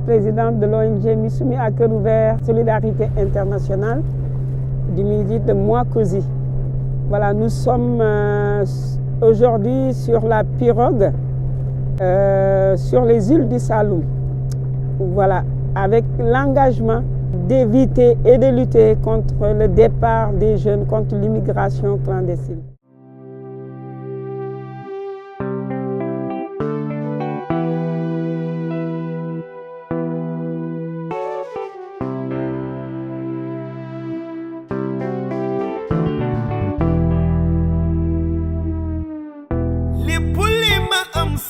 présidente de l'ONG Misumi à cœur ouvert Solidarité internationale du Midi de Mwakosi. Voilà, nous sommes aujourd'hui sur la pirogue sur les îles du Saloum. Voilà, avec l'engagement d'éviter et de lutter contre le départ des jeunes, contre l'immigration clandestine.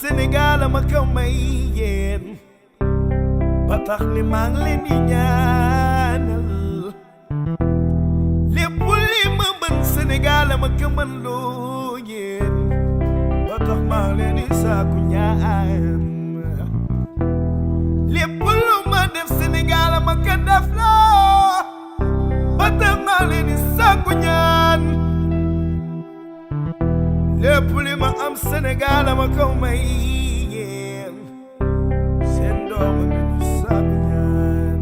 Sénégal ma ko may yéen ba tax ni maa ngi leen di ñaanal lépp li ma mën Sénégal ma ko mën loo yéen ba tax maa ngi leen di sàkku ñaan lépp lu ma def Sénégal ma ko def loo ba tax maa ngi leen di sàkku ñaan lépp li ma am Sénégal ma ko may yéen seen doom mi di sàkku ñaan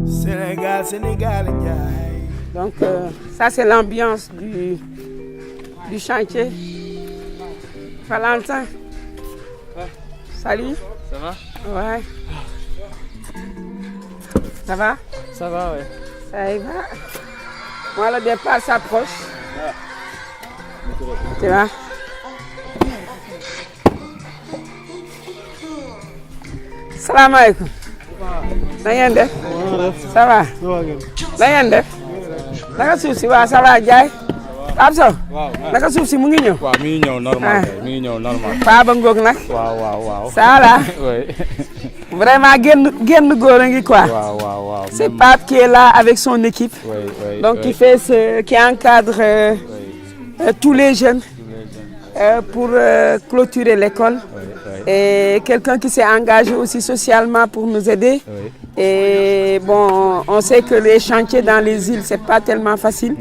Sénégal Sénégal njaay. Donc ça c'est l'ambiance du chantier. Valentin. Ouais. Salut. Ça va? Ouais. Ça va? Ça va, ouais. Ça y va. Moi le départ s'approche. Tu vois? Salam alaikum. Na ngeen def? Ça va? Na ngeen def? Naka suuf si waa ça va Ndiaye? Pape Sow? Naka suuf si mu ngi ñëw? waaw mi ngi ñëw normal mi ngi ñëw normal. Paa ba ngoog nag? waaw. Ça va? Oui. Vraiment génn góor a ngi quoi? waaw. C'est Pape qui est là avec son équipe. Oui. Donc qui encadre tous les jeunes. Pour clôturer l'école et quelqu'un qui s'est engagé aussi socialement pour nous aider. Et bon, on sait que les chantiers dans les îles, c'est pas tellement facile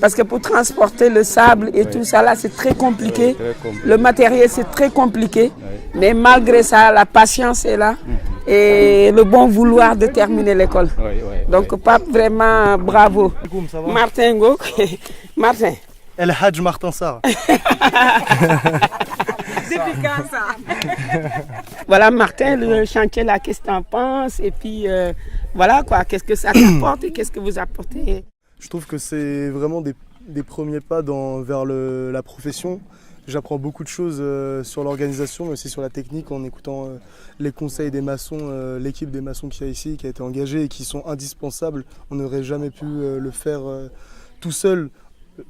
parce que pour transporter le sable et tout ça là, c'est très compliqué. Le matériel, c'est très compliqué. Mais malgré ça, la patience est là et le bon vouloir de terminer l'école. Donc, Pape, vraiment bravo. Martin Ngok. Martin. El Hadj Martin Sarr. Voilà Martin, le chantier là, qu'est-ce que tu en penses? Et puis voilà quoi, qu'est-ce que ça t'apporte et qu'est-ce que vous apportez? Je trouve que c'est vraiment des premiers pas vers la profession. J'apprends beaucoup de choses sur l'organisation, mais aussi sur la technique en écoutant les conseils des maçons, l'équipe des maçons qui est ici, qui a été engagée et qui sont indispensables. On n'aurait jamais pu le faire tout seul.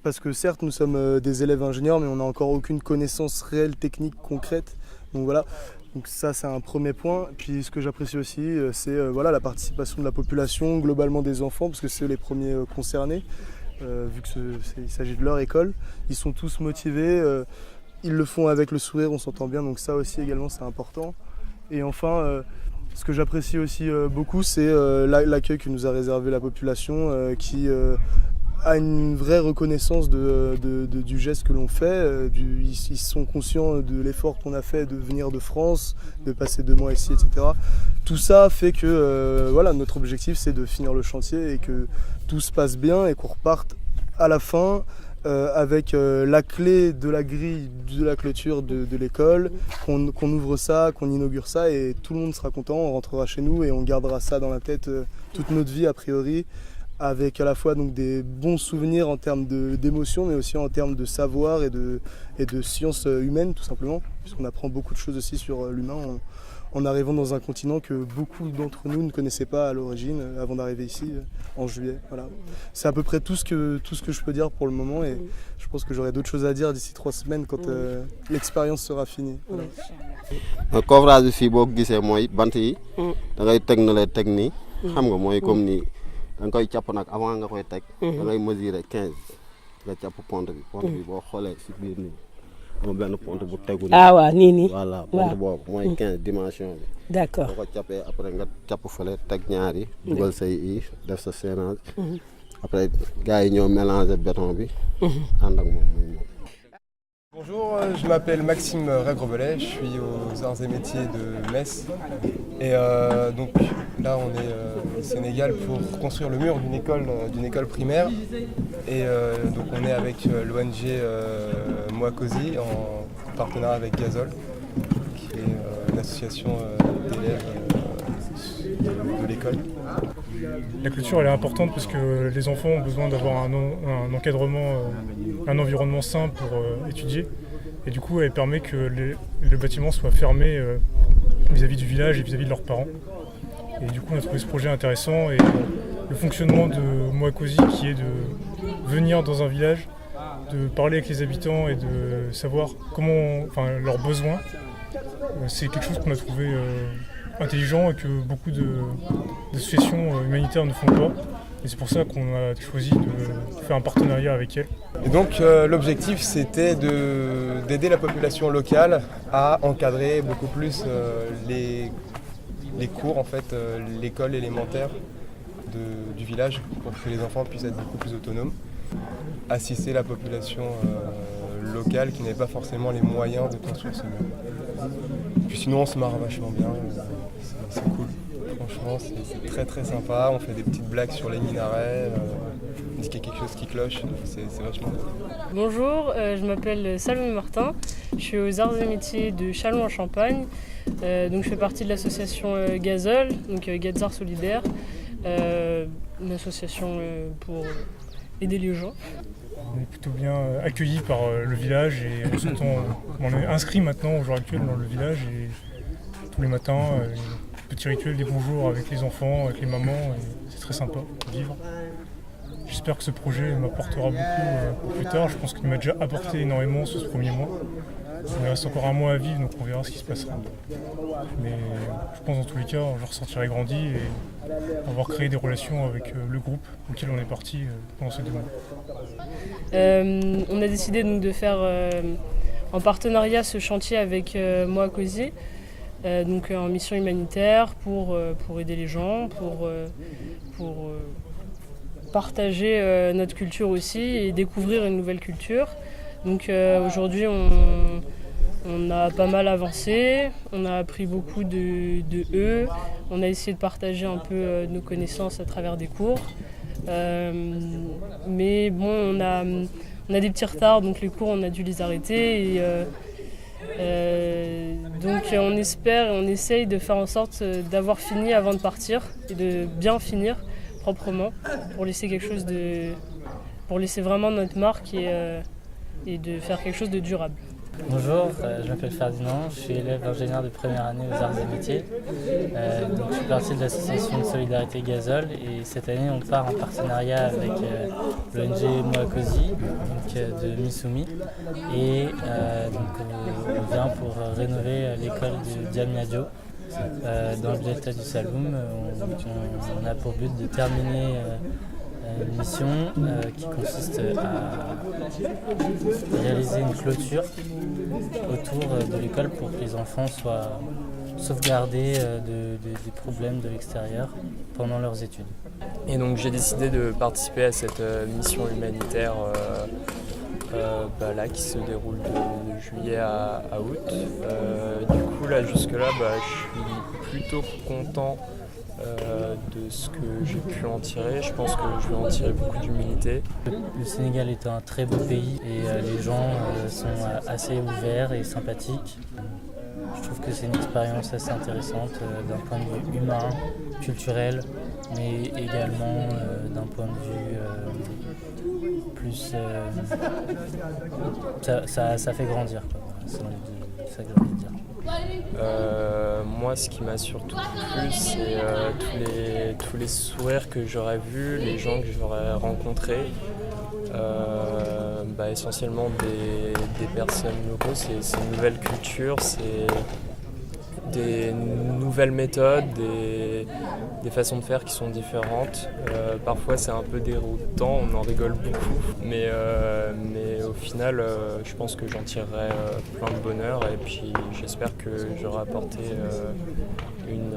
Parce que certes, nous sommes des élèves ingénieurs, mais on n'a encore aucune connaissance réelle, technique, concrète. Donc voilà, donc ça c'est un premier point. Puis ce que j'apprécie aussi, c'est voilà, la participation de la population, globalement des enfants, parce que c'est les premiers concernés, vu qu'il s'agit de leur école. Ils sont tous motivés, ils le font avec le sourire, on s'entend bien, donc ça aussi également c'est important. Et enfin, ce que j'apprécie aussi beaucoup, c'est l'accueil que nous a réservé la population, qui a une vraie reconnaissance du geste que l'on fait. Ils sont conscients de l'effort qu'on a fait de venir de France, de passer 2 mois ici, etc. Tout ça fait que voilà, notre objectif c'est de finir le chantier et que tout se passe bien et qu'on reparte à la fin avec la clé de la grille de la clôture de l'école, qu'on ouvre ça, qu'on inaugure ça et tout le monde sera content, on rentrera chez nous et on gardera ça dans la tête toute notre vie a priori, avec à la fois donc des bons souvenirs en termes d'émotion, mais aussi en termes de savoir et de sciences humaines tout simplement, puisqu'on apprend beaucoup de choses aussi sur l'humain en arrivant dans un continent que beaucoup d'entre nous ne connaissaient pas à l'origine avant d'arriver ici en juillet. Voilà. C'est à peu près tout ce que je peux dire pour le moment et je pense que j'aurai d'autres choses à dire d'ici 3 semaines quand l'expérience sera finie. Voilà. Couvrage bi fii boo ko gisee mooy bant yi da ngay teg na lay teg nii xam nga mooy comme nii da nga koy capp nag avant nga koy teg da ngay mesurer 15 nga capp pont bi boo xoolee si biir nii am benn pont bu tegu ah waaw nii voilà pont boobu mooy 15 dimension bi d'accord boo ko cappee après nga capp fële teg ñaari dugal say i def sa sénage après gars yi ñoo mélanger béton bi ànd ak moom muy moom Bonjour, je m'appelle Maxime Règrebelet, je suis aux Arts et Métiers de Metz. Et donc là on est au Sénégal pour construire le mur d'une école primaire. Et donc on est avec l'ONG Mwakosi en partenariat avec Gazol, qui est une association d'élèves de l'école. La culture elle est importante parce que les enfants ont besoin d'avoir un encadrement, un environnement sain pour étudier. Et du coup elle permet que le bâtiment soit fermé vis-à-vis du village et vis-à-vis de leurs parents. Et du coup on a trouvé ce projet intéressant et le fonctionnement de Mwakosi qui est de venir dans un village, de parler avec les habitants et de savoir leurs besoins. C'est quelque chose qu'on a trouvé intelligent et que beaucoup d'associations humanitaires ne font pas. Et c'est pour ça qu'on a choisi de faire un partenariat avec elles. Et donc l'objectif c'était d'aider la population locale à encadrer beaucoup plus les cours, en fait, l'école élémentaire du village pour que les enfants puissent être beaucoup plus autonomes. Assister la population locale qui n'avait pas forcément les moyens de construire ce mur. Puis sinon on se marre vachement bien, c'est cool. Franchement c'est très très sympa, on fait des petites blagues sur les minarets, on dit qu'il y a quelque chose qui cloche, c'est vachement bien. Bonjour, je m'appelle Salomé Martin, je suis aux Arts et Métiers de Châlons-en-Champagne. Donc je fais partie de l'association Gazol, donc Gazar Solidaire, une association pour aider les gens. On est plutôt bien accueillis par le village et on est inscrit maintenant au jour actuel dans le village et tous les matins, petit rituel des bonjours avec les enfants, avec les mamans, et c'est très sympa de vivre. J'espère que ce projet m'apportera beaucoup plus tard. Je pense qu'il m'a déjà apporté énormément sur ce premier mois. Il me reste encore un mois à vivre, donc on verra ce qui se passera. Mais je pense dans tous les cas, je ressortirai grandi et avoir créé des relations avec le groupe auquel on est parti pendant ces 2 mois. On a décidé donc de faire en partenariat ce chantier avec Mwakosi, donc en mission humanitaire pour aider les gens, pour partager notre culture aussi et découvrir une nouvelle culture. Donc aujourd'hui on a pas mal avancé, on a appris beaucoup de eux, on a essayé de partager un peu nos connaissances à travers des cours. Mais bon, on a des petits retards, donc les cours on a dû les arrêter. Donc on espère et on essaye de faire en sorte d'avoir fini avant de partir et de bien finir proprement pour laisser quelque chose pour laisser vraiment notre marque et de faire quelque chose de durable. Bonjour, je m'appelle Ferdinand, je suis élève ingénieur de première année aux Arts et Métiers. Donc je suis partie de l'association de solidarité Gazol et cette année on part en partenariat avec l'ONG Mwakosi de Missoumi et donc on vient pour rénover l'école de Diamniadio dans le delta du Saloum. On a pour but de terminer une mission qui consiste à réaliser une clôture autour de l'école pour que les enfants soient sauvegardés des problèmes de l'extérieur pendant leurs études. Et donc j'ai décidé de participer à cette mission humanitaire là, qui se déroule de juillet à août. Du coup là jusque-là je suis plutôt content de ce que j'ai pu en tirer. Je pense que je vais en tirer beaucoup d'humilité. Le Sénégal est un très beau pays et les gens sont assez ouverts et sympathiques. Je trouve que c'est une expérience assez intéressante d'un point de vue humain, culturel, mais également d'un point de vue plus... ça fait grandir, quoi. Ça fait grandir. Moi, ce qui m'a surtout plu, c'est tous les sourires que j'aurais vus, les gens que j'aurais rencontrés. Essentiellement des personnes locaux, c'est une nouvelle culture, c'est des nouvelles méthodes, des façons de faire qui sont différentes. Parfois c'est un peu déroutant, on en rigole beaucoup, mais au final je pense que j'en tirerai plein de bonheur et puis j'espère que j'aurai apporté une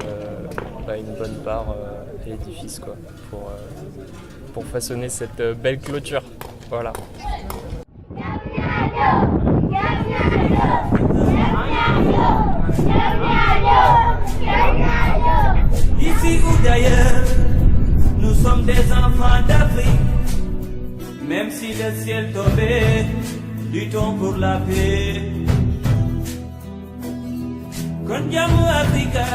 bonne part à l'édifice pour façonner cette belle clôture. Voilà. Ici ou d'ailleurs, nous sommes des enfants d'Afrique. Même si le ciel tombait, luttons pour la paix. Kon jamu Africa,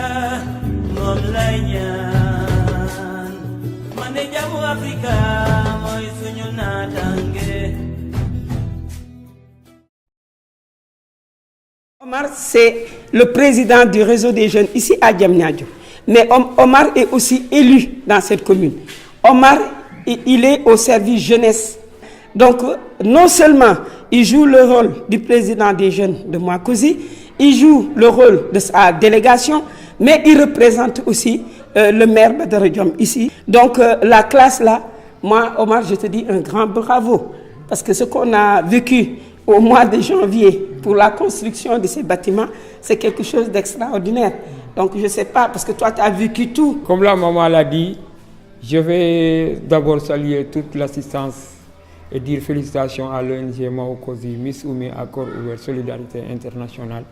moom lay ñaan. Mane jamu Africa, mooy suñu naataange. Omar, c'est le président du réseau des jeunes ici à Diamniadio. Mais Omar est aussi élu dans cette commune. Omar, il est au service jeunesse. Donc, non seulement il joue le rôle du président des jeunes de Mouakouzi, il joue le rôle de sa délégation, mais il représente aussi le maire Badara Diom ici. Donc, la classe là, moi, Omar, je te dis un grand bravo. Parce que ce qu'on a vécu au mois de janvier pour la construction de ces bâtiments, c'est quelque chose d'extraordinaire. Donc, je ne sais pas, parce que toi, tu as vécu tout. Comme la maman l'a dit, je vais d'abord saluer toute l'assistance et dire félicitations à l'ONG Mouakouzi, Miss Oumi, Accord ouvert, Solidarité internationale.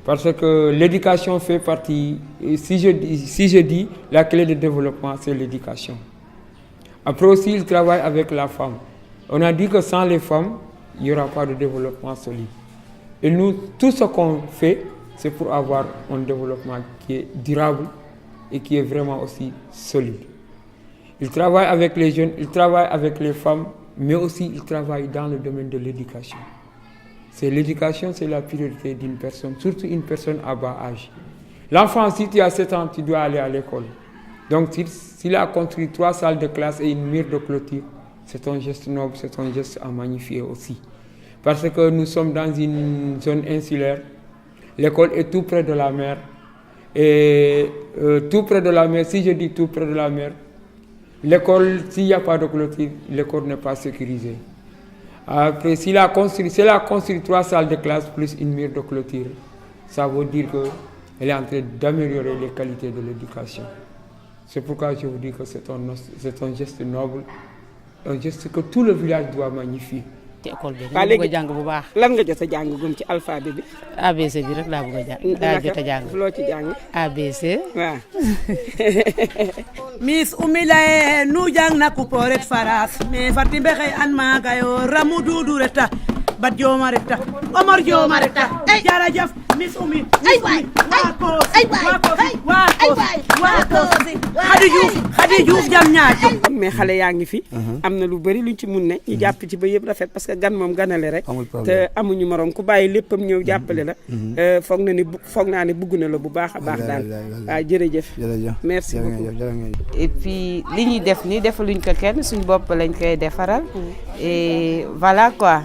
Parce que l'éducation fait partie, si je dis, la clé de développement, c'est l'éducation. Après aussi, il travaille avec la femme. On a dit que sans les femmes, il n'y aura pas de développement solide. Et nous, tout ce qu'on fait, c'est pour avoir un développement qui est durable et qui est vraiment aussi solide. Il travaille avec les jeunes, il travaille avec les femmes, mais aussi il travaille dans le domaine de l'éducation. L'éducation, c'est la priorité d'une personne, surtout une personne à bas âge. L'enfant, si tu as 7 ans, tu dois aller à l'école. Donc s'il a construit 3 salles de classe et une mur de clôture, c'est un geste noble, c'est un geste à magnifier aussi. Parce que nous sommes dans une zone insulaire, l'école est tout près de la mer. Et tout près de la mer, si je dis tout près de la mer, l'école, s'il n'y a pas de clôture, l'école n'est pas sécurisée. Après, s'il a construit 3 salles de classe plus une mur de clôture, ça veut dire qu'elle est en train d'améliorer les qualités de l'éducation. C'est pourquoi je vous dis que c'est un geste noble, un geste que tout le village doit magnifier. École bi dama bëgg a jàng bu baax. Lan nga jot a jàng gum ci alphabet bi. ABC bi rek laa bëgg a jàng. daa jot a jàng. loo ci jàng. ABC. waaw. Miss Umilaye nu jàng na ku poret faras mais fati mbexe an maaga yo ramu dudu reta bat jooma reta Omar jooma reta jarajaf Miss Umi Khady Diouf jam ñaajo mais xale yaa ngi fi am na lu bëri luñ ci mun ne ñu jàpp ci ba yëpp rafet parce que gan moom ganale rek te amuñu morom ku bàyyi léppam ñëw jàppale la foog naa ne bugg na la bu baax a baax daal waaw jërëjëf merci beaucoup. Et puis li ñuy def ni defaluñ ko kenn suñ bopp lañ koy defaral et voilà quoi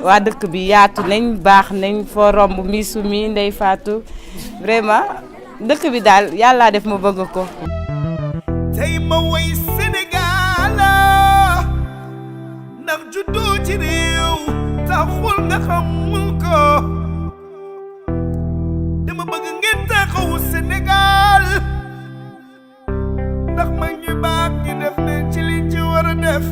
waa dëkk bi yaatu nañ baax nañ foo romb Miss Oumi Ndeye Fatou vraiment dëkk bi daal yàlla def ma bëgg ko. tey ma woy Sénégal ndax juddoo ci réew taxul nga xamul ko dama bëgg ngeen taxawu Sénégal ndax mag ñu baax ñi def leen ci liñ ci war a def.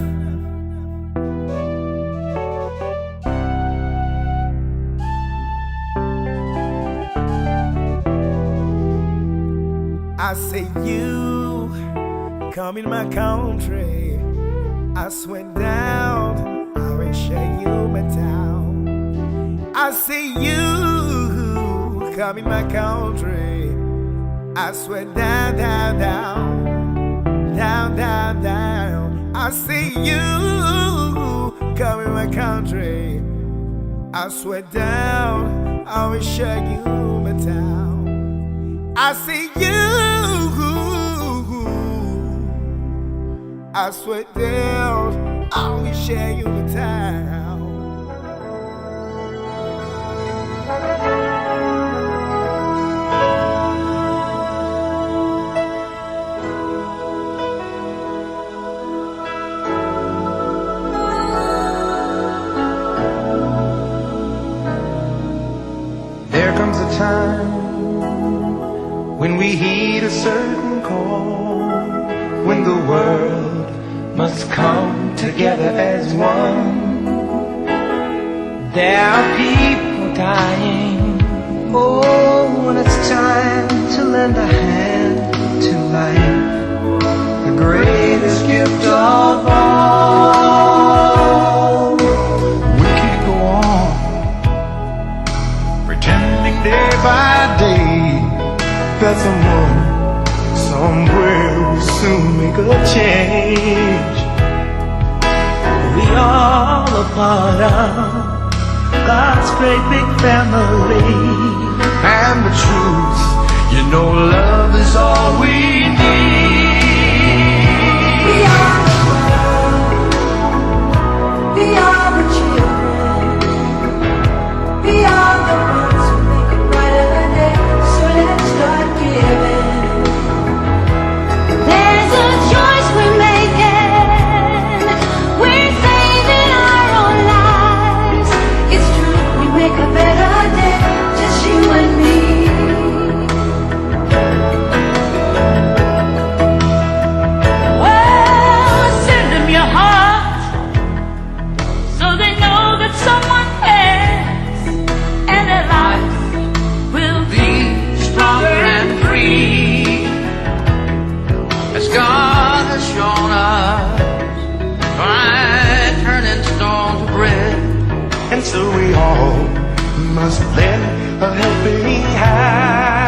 I say you come in my country, I swear down, I will show you my town. I say you come in my country, I swear down, down, down, down, down, down. I say you come in my country, I swear down, I will show you my town. I see you, I swear down, I will share you the town. There comes a time when we heed a certain call, when the world must come together as one. There are people untying. Oh, when it's time to lend a hand to life, the greatest gift of all. We can't go on pretending day by day that someone somewhere will soon make a change. We all a part of God's great big family. And the truth, you know, love is all we need. We are the world. We are the children. We are the ones who make a brighter day. So let's start giving. There's a choice we're making. We're saving our own lives. It's true, we make a better day. Just you and me. Well, send them your heart so they know that someone cares, and their life will be stronger and free, as God has shown us by turning stone to bread. And so we all must lend a helping hand.